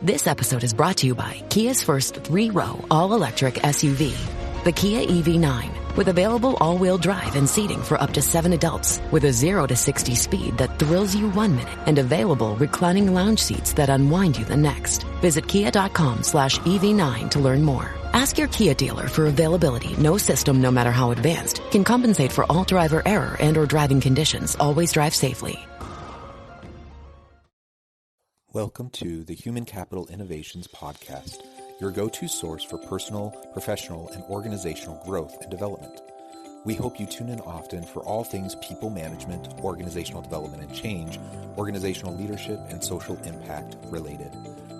This episode is brought to you by Kia's first 3-row all-electric SUV, the Kia EV9, with available all-wheel drive and seating for up to 7 adults, with a 0 to 60 speed that thrills you 1 minute and available reclining lounge seats that unwind you the next. Visit kia.com/EV9 to learn more. Ask your Kia dealer for availability. No system, no matter how advanced, can compensate for all driver error and or driving conditions. Always drive safely. Welcome to the Human Capital Innovations Podcast, your go-to source for personal, professional, and organizational growth and development. We hope you tune in often for all things people management, organizational development and change, organizational leadership, and social impact related.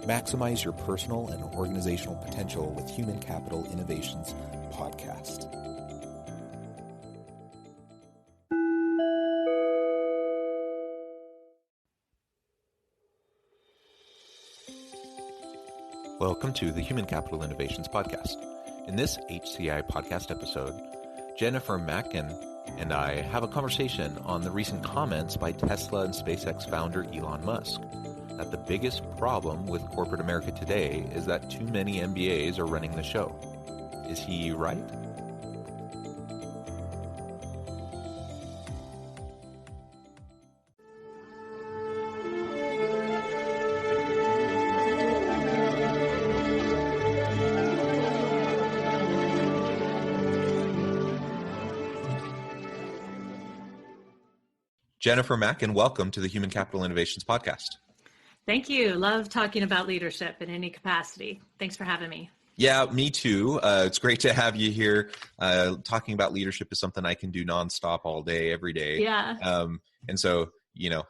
Maximize your personal and organizational potential with Human Capital Innovations Podcast. Welcome to the Human Capital Innovations Podcast. In this HCI podcast episode, Jennifer Mackin and I have a conversation on the recent comments by Tesla and SpaceX founder Elon Musk that the biggest problem with corporate America today is that too many MBAs are running the show. Is he right? Jennifer Mackin, welcome to the Human Capital Innovations Podcast. Thank you. Love talking about leadership in any capacity. Thanks for having me. Yeah, me too. It's great to have you here. Talking about leadership is something I can do nonstop all day, every day. Yeah. And so,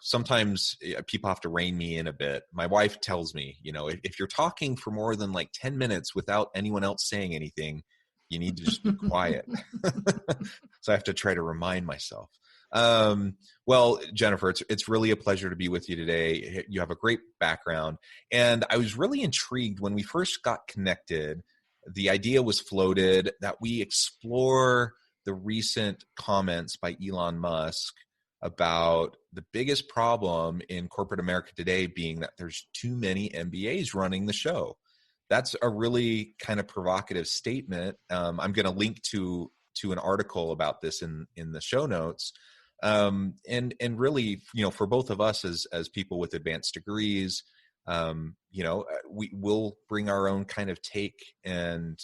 sometimes people have to rein me in a bit. My wife tells me, if you're talking for more than like 10 minutes without anyone else saying anything, you need to just be quiet. So I have to try to remind myself. Well, Jennifer, it's really a pleasure to be with you today. You have a great background, and I was really intrigued when we first got connected. The idea was floated that we explore the recent comments by Elon Musk about the biggest problem in corporate America today being that there's too many MBAs running the show. That's a really kind of provocative statement. I'm going to link to an article about this in the show notes. And really, for both of us as people with advanced degrees, we will bring our own kind of take and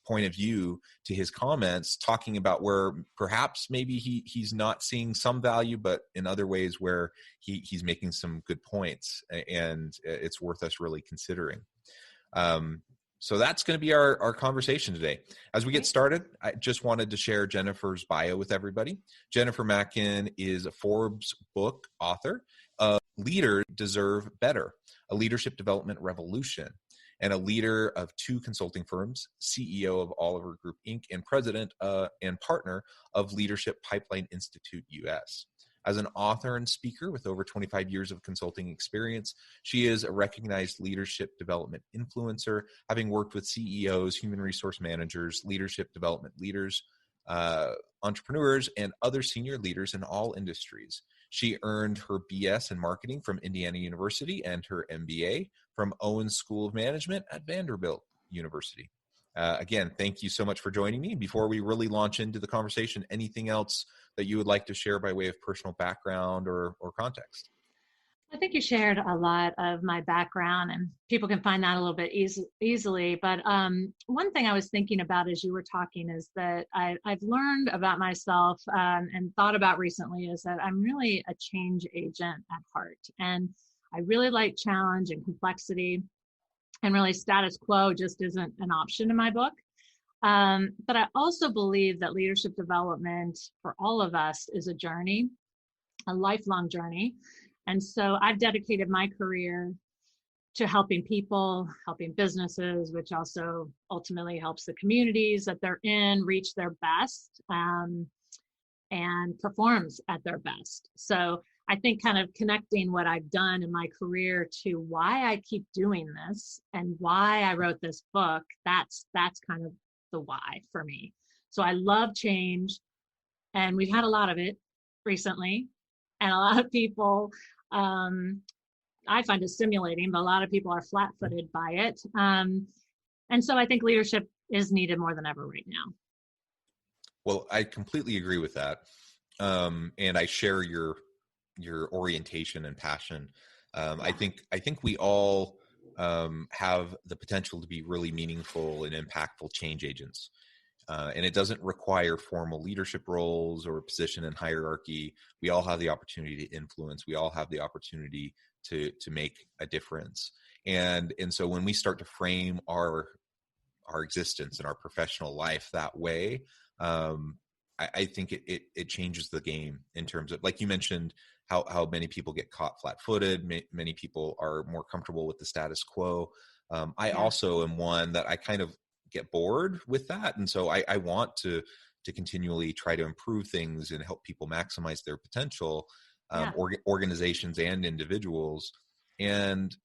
point of view to his comments, talking about where perhaps maybe he's not seeing some value, but in other ways where he's making some good points, and it's worth us really considering. So that's going to be our conversation today. As we get started, I just wanted to share Jennifer's bio with everybody. Jennifer Mackin is a Forbes book author of Leaders Deserve Better, a leadership development revolution, and a leader of 2 consulting firms, CEO of Oliver Group, Inc., and president and partner of Leadership Pipeline Institute US. As an author and speaker with over 25 years of consulting experience, she is a recognized leadership development influencer, having worked with CEOs, human resource managers, leadership development leaders, entrepreneurs, and other senior leaders in all industries. She earned her BS in marketing from Indiana University and her MBA from Owens School of Management at Vanderbilt University. Again, thank you so much for joining me. Before we really launch into the conversation, anything else that you would like to share by way of personal background or context? I think you shared a lot of my background, and people can find that a little bit easily. But one thing I was thinking about as you were talking is that I've learned about myself and thought about recently is that I'm really a change agent at heart. And I really like challenge and complexity, and really status quo just isn't an option in my book. But I also believe that leadership development for all of us is a journey, a lifelong journey. And so I've dedicated my career to helping people, helping businesses, which also ultimately helps the communities that they're in reach their best and performs at their best. So I think kind of connecting what I've done in my career to why I keep doing this and why I wrote this book, that's kind of the why for me. So I love change, and we've had a lot of it recently, and a lot of people I find it stimulating, but a lot of people are flat-footed by it. And so I think leadership is needed more than ever right now. Well, I completely agree with that. And I share your orientation and passion. I think we all have the potential to be really meaningful and impactful change agents. And it doesn't require formal leadership roles or a position in hierarchy. We all have the opportunity to influence. We all have the opportunity to make a difference. And so when we start to frame our existence and our professional life that way, I think it changes the game in terms of, like you mentioned, how many people get caught flat-footed. Many people are more comfortable with the status quo. I also am one that I kind of get bored with that. And so I want to continually try to improve things and help people maximize their potential, organizations and individuals. And,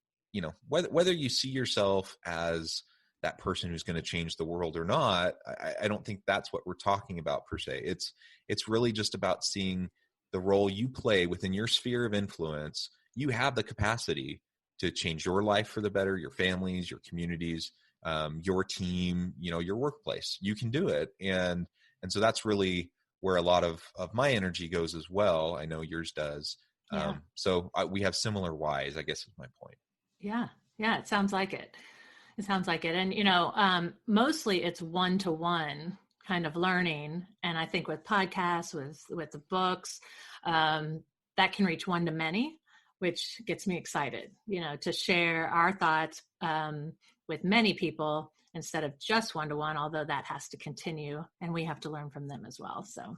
whether you see yourself as that person who's going to change the world or not, I don't think that's what we're talking about per se. It's really just about seeing the role you play within your sphere of influence. You have the capacity to change your life for the better, your families, your communities, your team, your workplace. You can do it. And so that's really where a lot of my energy goes as well. I know yours does. So we have similar whys, I guess is my point. Yeah. It sounds like it. It sounds like it. And, mostly it's one-to-one kind of learning. And I think with podcasts, with the books, that can reach one-to-many, which gets me excited, to share our thoughts with many people instead of just one-to-one, although that has to continue and we have to learn from them as well. So.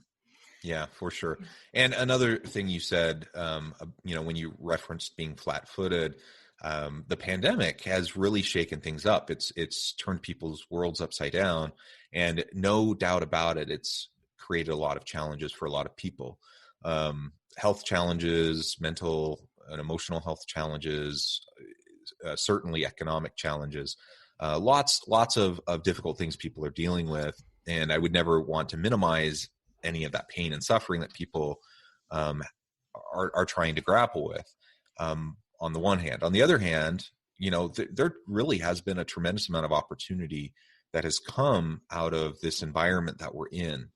Yeah, for sure. And another thing you said, when you referenced being flat-footed, the pandemic has really shaken things up. It's turned people's worlds upside down, and no doubt about it, it's created a lot of challenges for a lot of people. Health challenges, mental and emotional health challenges, certainly economic challenges, lots of difficult things people are dealing with. And I would never want to minimize any of that pain and suffering that people are trying to grapple with. On the one hand. On the other hand, there really has been a tremendous amount of opportunity that has come out of this environment that we're in.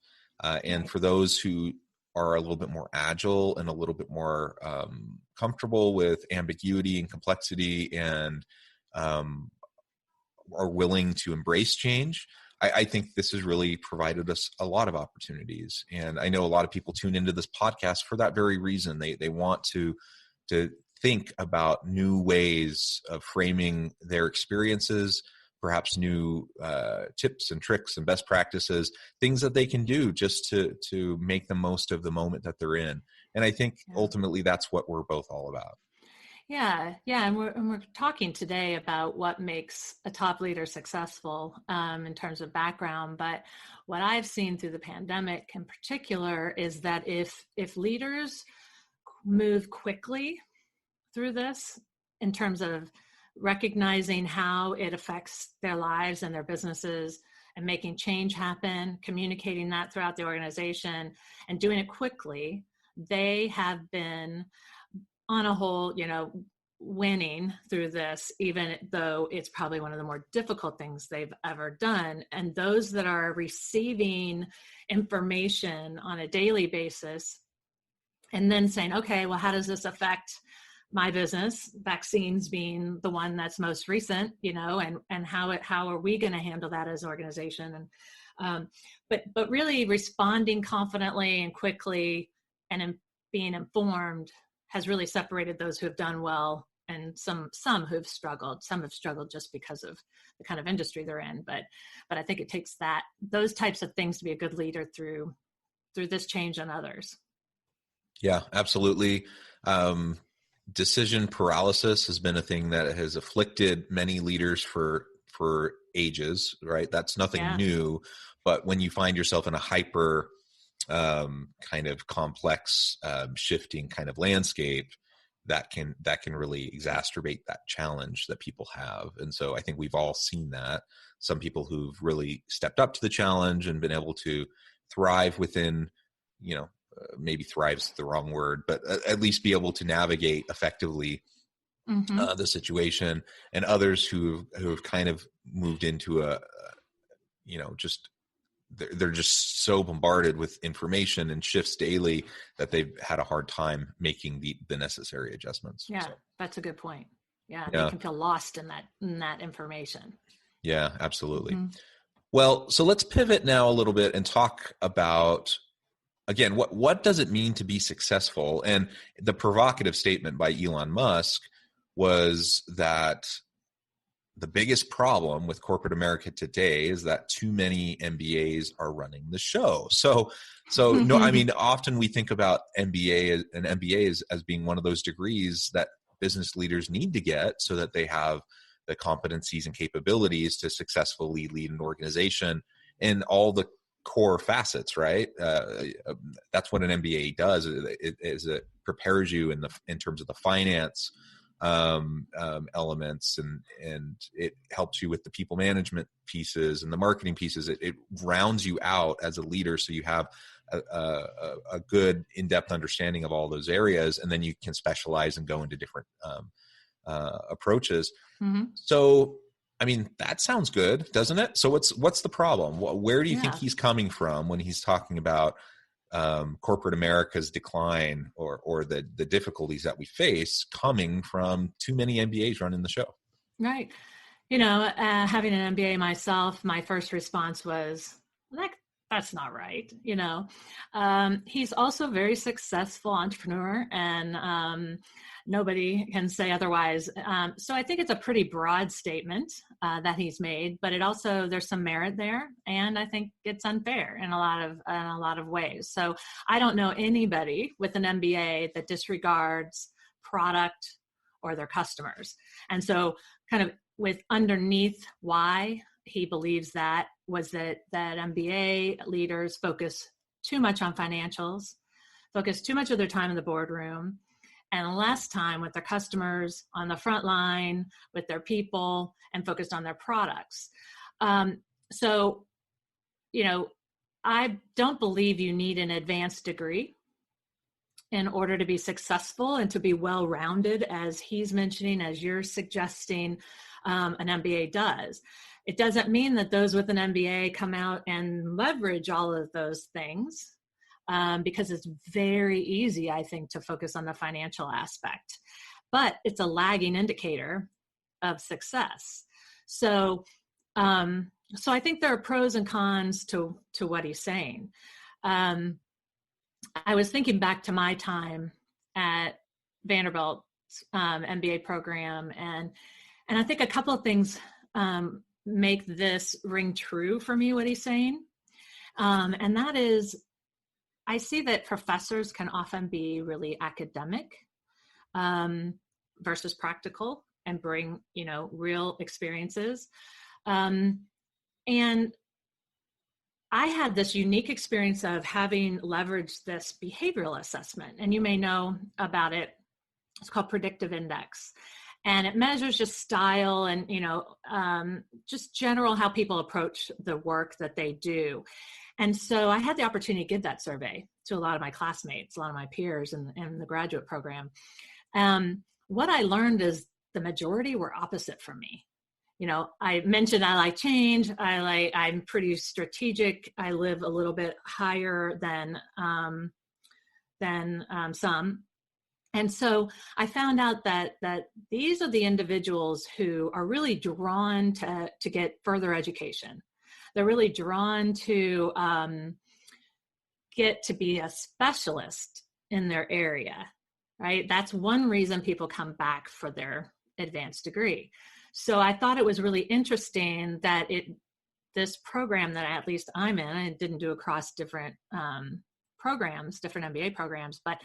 And for those who are a little bit more agile and a little bit more comfortable with ambiguity and complexity and are willing to embrace change, I think this has really provided us a lot of opportunities. And I know a lot of people tune into this podcast for that very reason. They want to think about new ways of framing their experiences, perhaps new tips and tricks and best practices, things that they can do just to make the most of the moment that they're in. And I think ultimately that's what we're both all about. Yeah. And we're talking today about what makes a top leader successful in terms of background. But what I've seen through the pandemic in particular is that if leaders move quickly through this in terms of recognizing how it affects their lives and their businesses and making change happen, communicating that throughout the organization and doing it quickly, they have been on a whole, winning through this, even though it's probably one of the more difficult things they've ever done. And those that are receiving information on a daily basis and then saying, okay, well, how does this affect my business, vaccines being the one that's most recent, and how are we going to handle that as an organization? And but really responding confidently and quickly and being informed has really separated those who have done well and some who've struggled. Some have struggled just because of the kind of industry they're in. But I think it takes those types of things to be a good leader through this change and others. Yeah, absolutely. Decision paralysis has been a thing that has afflicted many leaders for ages, right? That's nothing new. But when you find yourself in a hyper kind of complex, shifting kind of landscape, that can really exacerbate that challenge that people have. And so I think we've all seen that. Some people who've really stepped up to the challenge and been able to thrive within, maybe thrive's the wrong word, but at least be able to navigate effectively the situation, and others who have kind of moved into just they're just so bombarded with information and shifts daily that they've had a hard time making the necessary adjustments. Yeah, So, that's a good point. Yeah, they yeah, can feel lost in that information. yeah, absolutely. Mm-hmm. Well, so let's pivot now a little bit and talk about, again, what does it mean to be successful? And the provocative statement by Elon Musk was that the biggest problem with corporate America today is that too many MBAs are running the show. So no, I mean, often we think about MBA and MBAs as being one of those degrees that business leaders need to get so that they have the competencies and capabilities to successfully lead an organization in all the core facets, right? That's what an MBA does. It prepares you in terms of the finance elements, and it helps you with the people management pieces and the marketing pieces. It rounds you out as a leader, so you have a good in-depth understanding of all those areas, and then you can specialize and go into different approaches. Mm-hmm. So, I mean, that sounds good, doesn't it? So what's the problem? Where do you think he's coming from when he's talking about corporate America's decline or the difficulties that we face coming from too many MBAs running the show? Right. Having an MBA myself, my first response was, that's not right. He's also a very successful entrepreneur, and nobody can say otherwise. So I think it's a pretty broad statement that he's made, but there's some merit there, and I think it's unfair in a lot of ways. So I don't know anybody with an MBA that disregards product or their customers. And so kind of with underneath why he believes that was that MBA leaders focus too much on financials, focus too much of their time in the boardroom, and less time with their customers on the front line, with their people, and focused on their products. So, I don't believe you need an advanced degree in order to be successful and to be well-rounded, as he's mentioning, as you're suggesting an MBA does. It doesn't mean that those with an MBA come out and leverage all of those things, because it's very easy, I think, to focus on the financial aspect. But it's a lagging indicator of success. So I think there are pros and cons to what he's saying. I was thinking back to my time at Vanderbilt's MBA program, and I think a couple of things make this ring true for me, what he's saying. And that is, I see that professors can often be really academic versus practical and bring, real experiences. And I had this unique experience of having leveraged this behavioral assessment, and you may know about it. It's called predictive index. And it measures just style and, just general how people approach the work that they do. And so I had the opportunity to give that survey to a lot of my classmates, a lot of my peers in the graduate program. What I learned is the majority were opposite from me. I mentioned I like change. I'm pretty strategic. I live a little bit higher than some. And so I found out that these are the individuals who are really drawn to get further education. They're really drawn to get to be a specialist in their area, right? That's one reason people come back for their advanced degree. So I thought it was really interesting that this program that at least I'm in, I didn't do across different programs, different MBA programs, but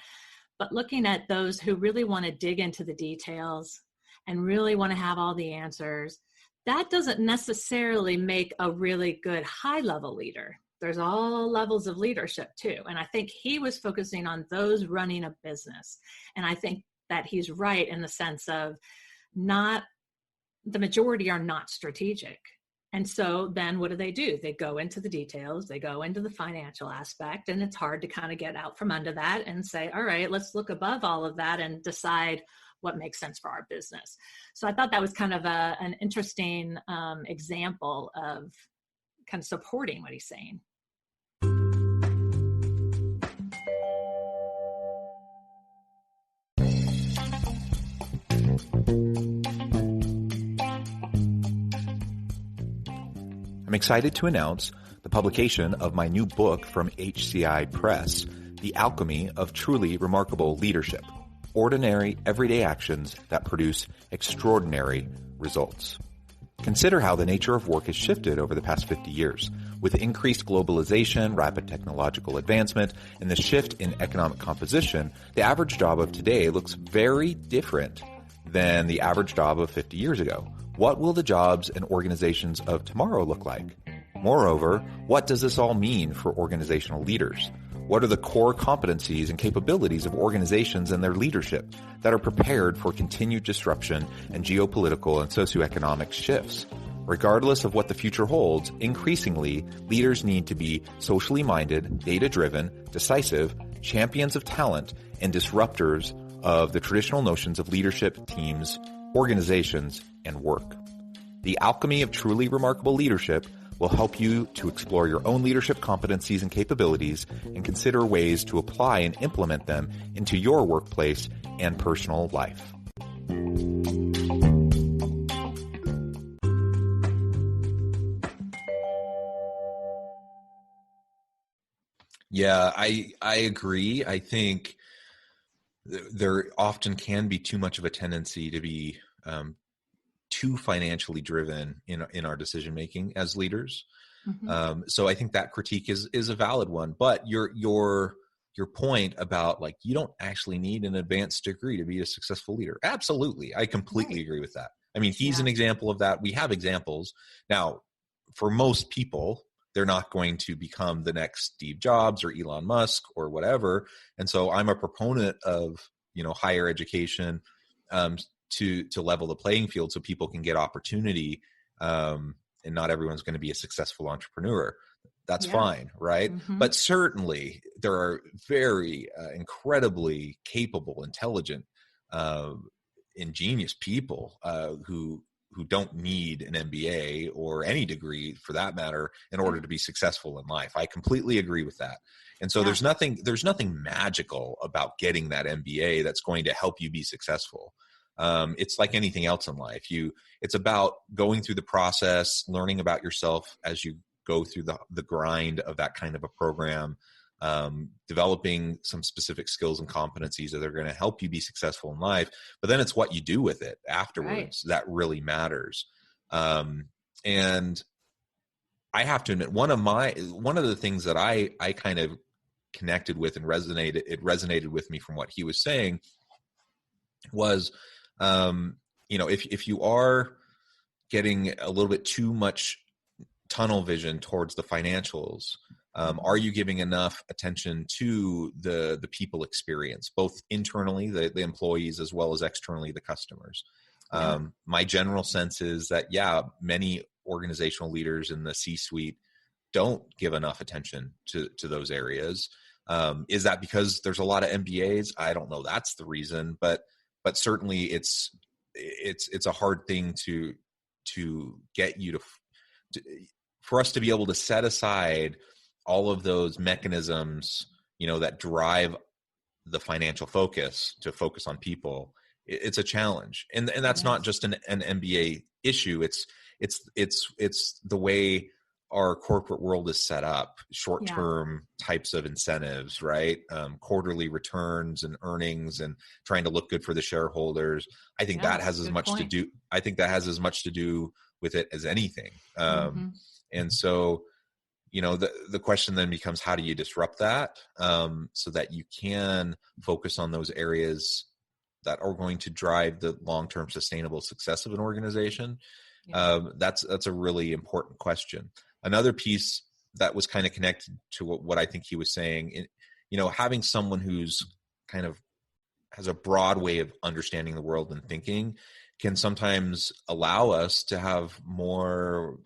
looking at those who really want to dig into the details and really want to have all the answers, that doesn't necessarily make a really good high-level leader. There's all levels of leadership too. And I think he was focusing on those running a business. And I think that he's right in the sense of the majority are not strategic. And so then what do? They go into the details, they go into the financial aspect, and it's hard to kind of get out from under that and say, all right, let's look above all of that and decide what makes sense for our business. So I thought that was kind of an interesting example of kind of supporting what he's saying. I'm excited to announce the publication of my new book from HCI Press, The Alchemy of Truly Remarkable Leadership: Ordinary, Everyday Actions that Produce Extraordinary Results. Consider how the nature of work has shifted over the past 50 years. With increased globalization, rapid technological advancement, and the shift in economic composition, the average job of today looks very different than the average job of 50 years ago. What will the jobs and organizations of tomorrow look like? Moreover, what does this all mean for organizational leaders? What are the core competencies and capabilities of organizations and their leadership that are prepared for continued disruption and geopolitical and socioeconomic shifts? Regardless of what the future holds, increasingly, leaders need to be socially minded, data-driven, decisive, champions of talent, and disruptors of the traditional notions of leadership, teams, organizations, and work. The Alchemy of Truly Remarkable Leadership will help you to explore your own leadership competencies and capabilities and consider ways to apply and implement them into your workplace and personal life. Yeah, I agree. I think there often can be too much of a tendency to be too financially driven in our decision making as leaders. Mm-hmm. So I think that critique is a valid one. But your point about, like, you don't actually need an advanced degree to be a successful leader. Absolutely, I completely agree with that. I mean, he's an example of that. We have examples now. For most people, they're not going to become the next Steve Jobs or Elon Musk or whatever. And so I'm a proponent of, higher education to level the playing field so people can get opportunity, and not everyone's going to be a successful entrepreneur. That's fine, right? Mm-hmm. But certainly there are very incredibly capable, intelligent, ingenious people who don't need an MBA or any degree for that matter in order to be successful in life. I completely agree with that. And so there's nothing magical about getting that MBA that's going to help you be successful. It's like anything else in life. It's about going through the process, learning about yourself as you go through the grind of that kind of a program, developing some specific skills and competencies that are going to help you be successful in life. But then it's what you do with it afterwards that really matters. And I have to admit, one of the things that I kind of connected with and resonated with me from what he was saying was, if you are getting a little bit too much tunnel vision towards the financials, are you giving enough attention to the people experience, both internally, the employees, as well as externally, the customers? My general sense is that, many organizational leaders in the C-suite don't give enough attention to those areas. Is that because there's a lot of MBAs? I don't know. That's the reason, but certainly it's a hard thing to get you for us to be able to set aside all of those mechanisms, that drive the financial focus to focus on people. It's a challenge. And that's not just an MBA issue. It's the way our corporate world is set up, short-term types of incentives, right? Quarterly returns and earnings and trying to look good for the shareholders. I think that has as much to do. I think that has as much to do with it as anything. And so, the question then becomes, how do you disrupt that so that you can focus on those areas that are going to drive the long-term sustainable success of an organization? That's a really important question. Another piece that was kind of connected to what I think he was saying, having someone who's kind of has a broad way of understanding the world and thinking can sometimes allow us to have more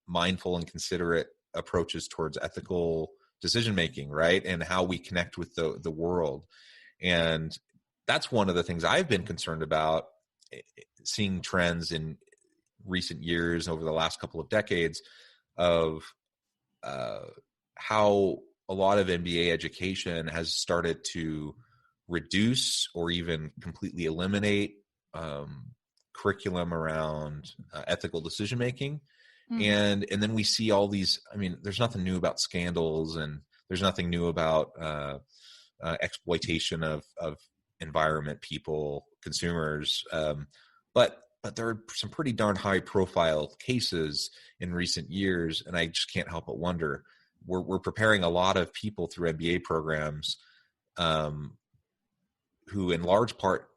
mindful and considerate approaches towards ethical decision making, right? And how we connect with the world. And that's one of the things I've been concerned about, seeing trends in recent years over the last couple of decades of how a lot of MBA education has started to reduce or even completely eliminate curriculum around ethical decision making. And then we see all these, I mean, there's nothing new about scandals, and there's nothing new about exploitation of environment, people, consumers. But there are some pretty darn high profile cases in recent years. And I just can't help but wonder, we're preparing a lot of people through MBA programs who in large part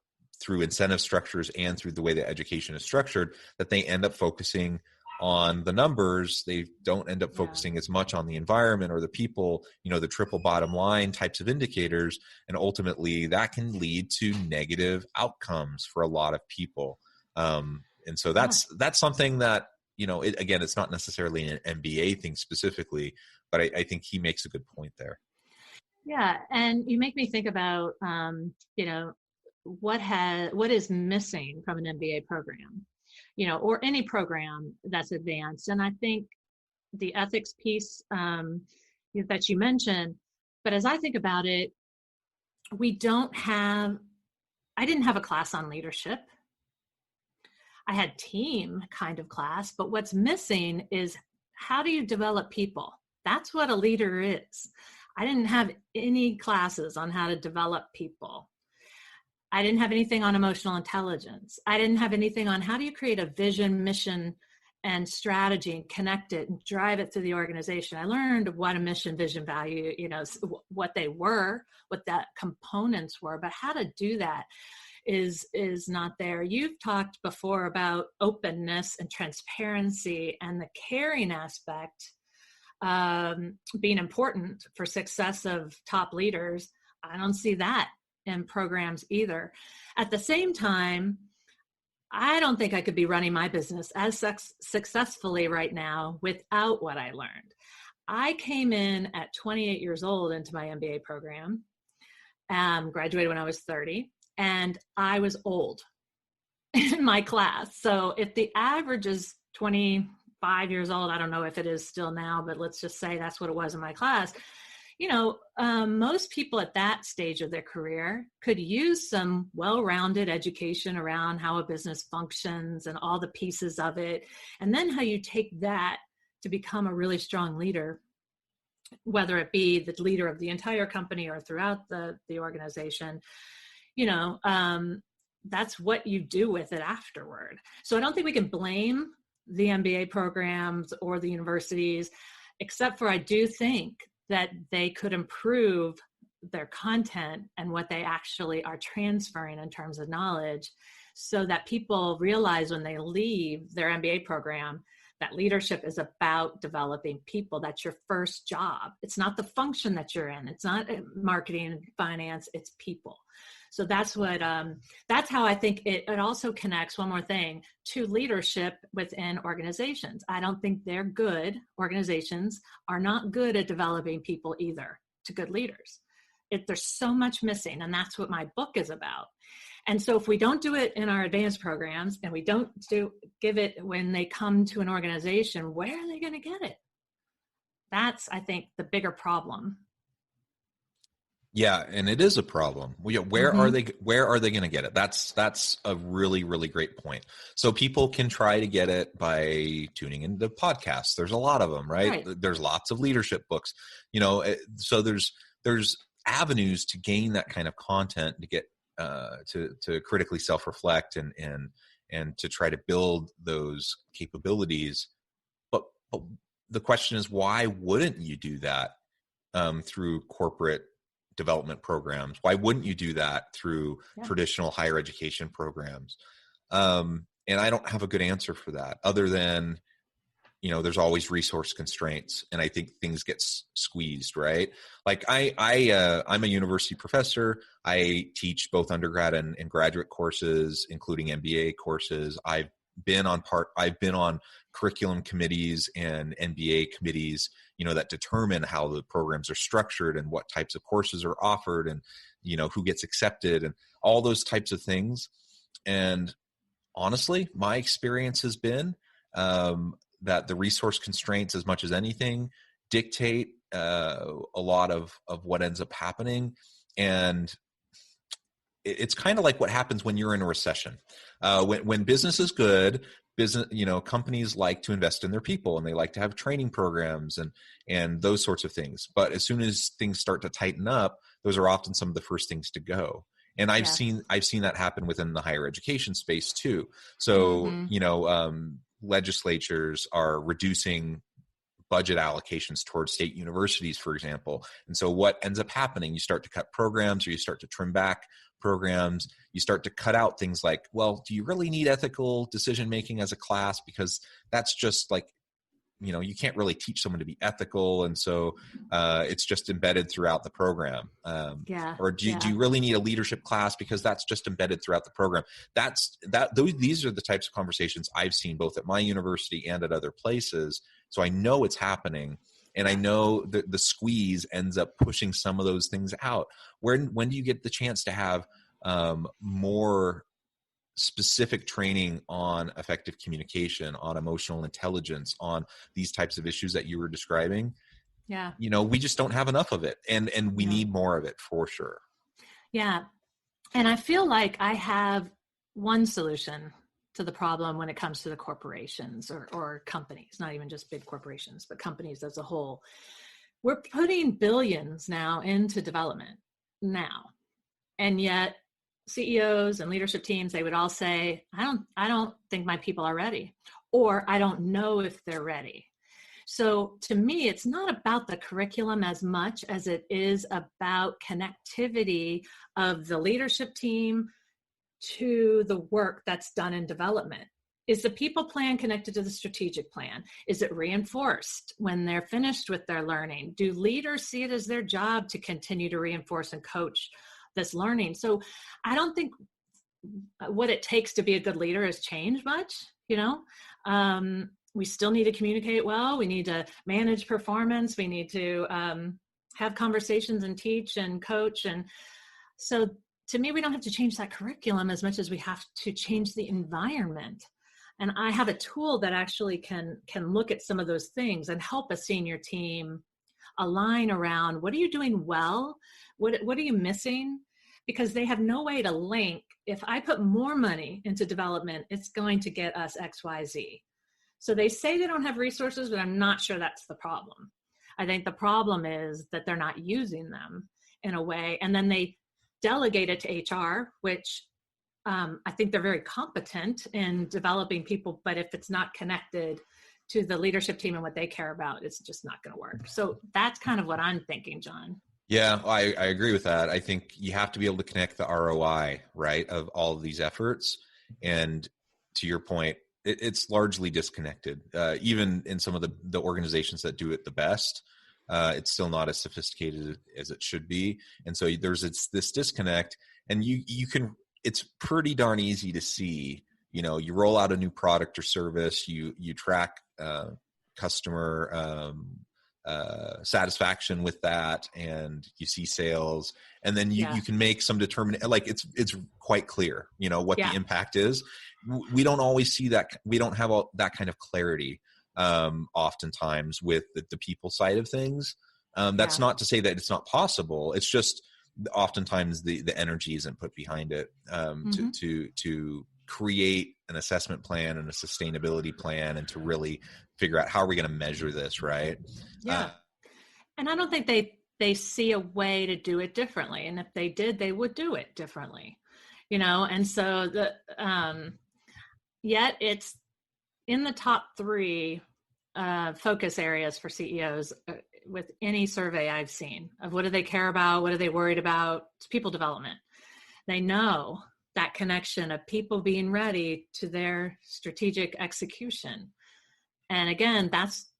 through incentive structures and through the way that education is structured, that they end up focusing on the numbers. They don't end up focusing as much on the environment or the people, the triple bottom line types of indicators. And ultimately that can lead to negative outcomes for a lot of people. And so that's something that, again, it's not necessarily an MBA thing specifically, but I think he makes a good point there. Yeah. And you make me think about, what is missing from an MBA program, or any program that's advanced. And I think the ethics piece that you mentioned, but as I think about it, I didn't have a class on leadership. I had team kind of class, but what's missing is how do you develop people? That's what a leader is. I didn't have any classes on how to develop people. I didn't have anything on emotional intelligence. I didn't have anything on how do you create a vision, mission, and strategy and connect it and drive it through the organization. I learned what a mission, vision, value, what they were, what that components were, but how to do that is not there. You've talked before about openness and transparency and the caring aspect being important for success of top leaders. I don't see that in programs either. At the same time, I don't think I could be running my business as successfully right now without what I learned. I came in at 28 years old into my MBA program, graduated when I was 30, and I was old in my class. So if the average is 25 years old, I don't know if it is still now, but let's just say that's what it was in my class. Most people at that stage of their career could use some well-rounded education around how a business functions and all the pieces of it. And then how you take that to become a really strong leader, whether it be the leader of the entire company or throughout the organization, that's what you do with it afterward. So I don't think we can blame the MBA programs or the universities, except for I do think that they could improve their content and what they actually are transferring in terms of knowledge, so that people realize when they leave their MBA program that leadership is about developing people. That's your first job. It's not the function that you're in. It's not marketing and finance, it's people. So that's how I think it also connects, one more thing, to leadership within organizations. I don't think organizations are not good at developing people either to good leaders. There's so much missing, and that's what my book is about. And so if we don't do it in our advanced programs and we don't give it when they come to an organization, where are they going to get it? That's, I think, the bigger problem. Yeah, and it is a problem. Where are they going to get it? That's a really, really great point. So people can try to get it by tuning into podcasts. There's a lot of them, right? There's lots of leadership books, so there's avenues to gain that kind of content, to get to critically self-reflect and to try to build those capabilities. But the question is, why wouldn't you do that through corporate development programs? Why wouldn't you do that through traditional higher education programs? And I don't have a good answer for that, other than, there's always resource constraints, and I think things get squeezed, right? Like I'm a university professor. I teach both undergrad and graduate courses, including MBA courses. I've been on curriculum committees and MBA committees, that determine how the programs are structured and what types of courses are offered and, who gets accepted and all those types of things. And honestly, my experience has been that the resource constraints, as much as anything, dictate a lot of what ends up happening. And it's kind of like what happens when you're in a recession. When business is good, companies like to invest in their people, and they like to have training programs and those sorts of things. But as soon as things start to tighten up, those are often some of the first things to go. And I've seen that happen within the higher education space too. So, legislatures are reducing budget allocations towards state universities, for example. And so what ends up happening, you start to cut programs, or you start to trim back programs. You start to cut out things like, well, do you really need ethical decision-making as a class? Because that's just like, you can't really teach someone to be ethical. And so it's just embedded throughout the program. Or do you really need a leadership class? Because that's just embedded throughout the program. These are the types of conversations I've seen both at my university and at other places. So I know it's happening. And I know that the squeeze ends up pushing some of those things out. When do you get the chance to have more specific training on effective communication, on emotional intelligence, on these types of issues that you were describing? Yeah. We just don't have enough of it. And we need more of it for sure. Yeah. And I feel like I have one solution to the problem when it comes to the corporations or companies, not even just big corporations, but companies as a whole. We're putting billions now into development now. And yet CEOs and leadership teams, they would all say, I don't think my people are ready, or I don't know if they're ready. So to me, it's not about the curriculum as much as it is about connectivity of the leadership team to the work that's done in development. Is the people plan connected to the strategic plan? Is it reinforced when they're finished with their learning? Do leaders see it as their job to continue to reinforce and coach this learning? So I don't think what it takes to be a good leader has changed much. We still need to communicate well. We need to manage performance. We need to have conversations and teach and coach. And so to me, we don't have to change that curriculum as much as we have to change the environment. And I have a tool that actually can look at some of those things and help a senior team align around, what are you doing well? What are you missing? Because they have no way to link. If I put more money into development, it's going to get us X, Y, Z. So they say they don't have resources, but I'm not sure that's the problem. I think the problem is that they're not using them in a way. And then they delegate it to HR, which I think they're very competent in developing people, but if it's not connected to the leadership team and what they care about, it's just not going to work. So that's kind of what I'm thinking, John. Yeah, I agree with that. I think you have to be able to connect the ROI, right, of all of these efforts. And to your point, it's largely disconnected. Even in some of the organizations that do it the best, it's still not as sophisticated as it should be. And so there's this disconnect, and you can, it's pretty darn easy to see, you roll out a new product or service, you track customer satisfaction with that, and you see sales, and then you can make some determination, like it's quite clear, what the impact is. We don't always see that. We don't have all that kind of clarity oftentimes with the people side of things. That's not to say that it's not possible. It's just oftentimes the energy isn't put behind it to create an assessment plan and a sustainability plan, and to really figure out how are we going to measure this, right? Yeah. And I don't think they see a way to do it differently. And if they did, they would do it differently, and so yet it's in the top 3 focus areas for CEOs with any survey I've seen of what do they care about, what are they worried about. It's people development. They know that connection of people being ready to their strategic execution. And again,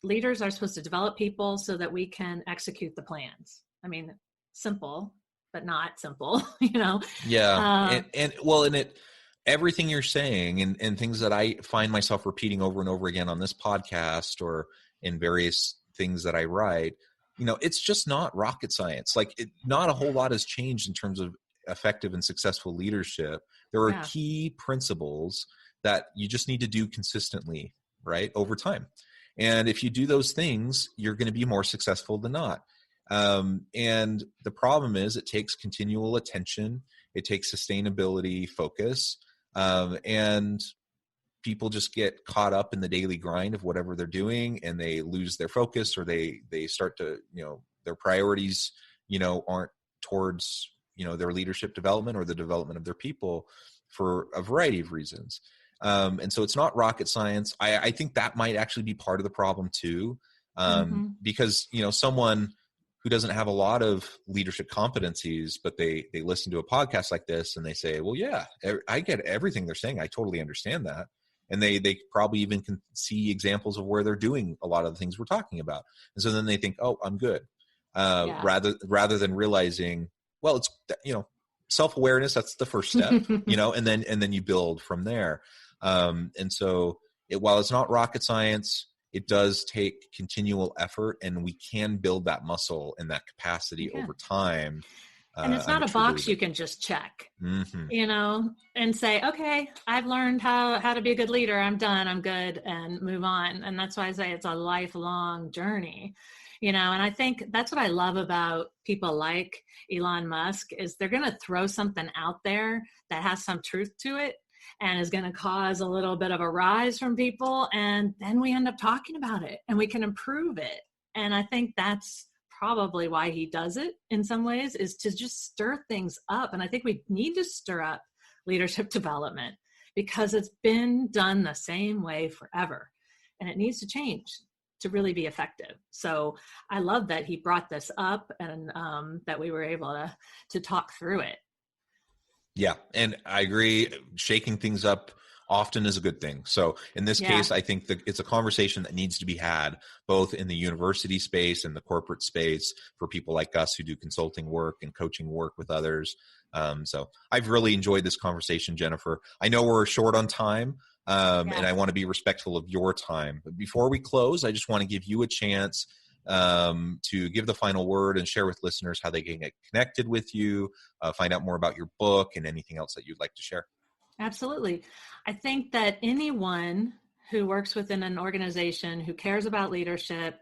leaders are supposed to develop people so that we can execute the plans. I mean, simple, but not simple, Yeah. Everything you're saying and things that I find myself repeating over and over again on this podcast or in various things that I write, it's just not rocket science. Like not a whole lot has changed in terms of effective and successful leadership, there are Yeah. key principles that you just need to do consistently, right, over time. And if you do those things, you're going to be more successful than not. And the problem is it takes continual attention. It takes sustainability, focus, and people just get caught up in the daily grind of whatever they're doing, and they lose their focus, or they start to, their priorities, aren't towards, their leadership development or the development of their people for a variety of reasons. And so it's not rocket science. I think that might actually be part of the problem too, because, someone who doesn't have a lot of leadership competencies, but they listen to a podcast like this and they say, well, yeah, I get everything they're saying. I totally understand that. And they probably even can see examples of where they're doing a lot of the things we're talking about. And so then they think, oh, I'm good. Rather than realizing, well, it's, self-awareness, that's the first step, and then you build from there. And so while it's not rocket science, it does take continual effort, and we can build that muscle and that capacity over time. And it's not a box you can just check, and say, okay, I've learned how to be a good leader. I'm done. I'm good, and move on. And that's why I say it's a lifelong journey, and I think that's what I love about people like Elon Musk is they're going to throw something out there that has some truth to it and is going to cause a little bit of a rise from people. And then we end up talking about it and we can improve it. And I think that's probably why he does it in some ways, is to just stir things up. And I think we need to stir up leadership development because it's been done the same way forever and it needs to change to really be effective. So I love that he brought this up and that we were able to talk through it. Yeah. And I agree. Shaking things up often is a good thing. So in this case, I think that it's a conversation that needs to be had both in the university space and the corporate space for people like us who do consulting work and coaching work with others. So I've really enjoyed this conversation, Jennifer. I know we're short on time, and I want to be respectful of your time. But before we close, I just want to give you a chance to give the final word and share with listeners how they can get connected with you, find out more about your book and anything else that you'd like to share. Absolutely. I think that anyone who works within an organization who cares about leadership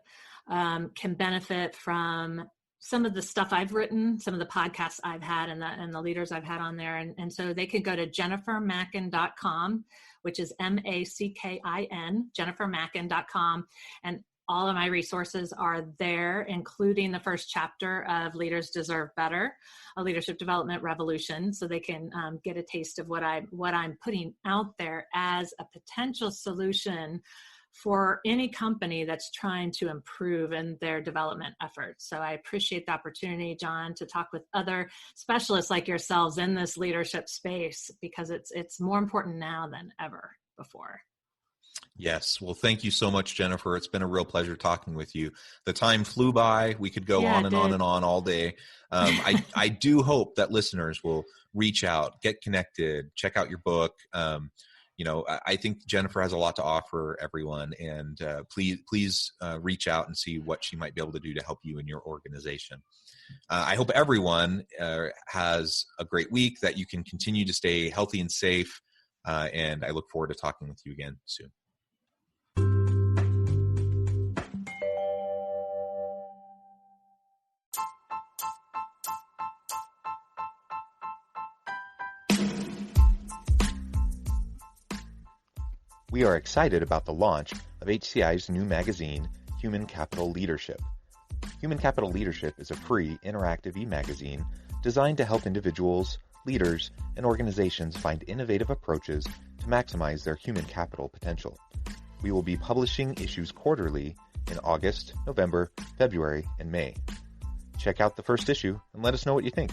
can benefit from some of the stuff I've written, some of the podcasts I've had and the leaders I've had on there. And so they could go to jennifermackin.com, which is MACKIN, jennifermackin.com. And all of my resources are there, including the first chapter of Leaders Deserve Better, a leadership development revolution, so they can get a taste of what I'm putting out there as a potential solution for any company that's trying to improve in their development efforts. So I appreciate the opportunity, John, to talk with other specialists like yourselves in this leadership space, because it's more important now than ever before. Yes. Well, thank you so much, Jennifer. It's been a real pleasure talking with you. The time flew by. We could go on and on and on all day. I do hope that listeners will reach out, get connected, check out your book. I think Jennifer has a lot to offer everyone, and please reach out and see what she might be able to do to help you in your organization. I hope everyone has a great week, that you can continue to stay healthy and safe, and I look forward to talking with you again soon. We are excited about the launch of HCI's new magazine, Human Capital Leadership. Human Capital Leadership is a free, interactive e-magazine designed to help individuals, leaders, and organizations find innovative approaches to maximize their human capital potential. We will be publishing issues quarterly in August, November, February, and May. Check out the first issue and let us know what you think.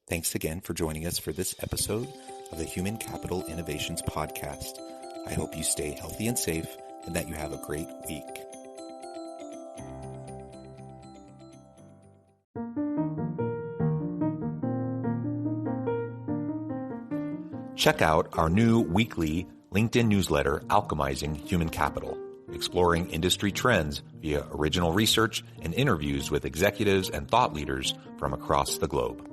Thanks again for joining us for this episode of the Human Capital Innovations Podcast. I hope you stay healthy and safe and that you have a great week. Check out our new weekly LinkedIn newsletter Alchemizing Human Capital, exploring industry trends via original research and interviews with executives and thought leaders from across the globe.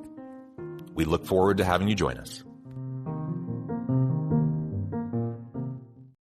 We look forward to having you join us.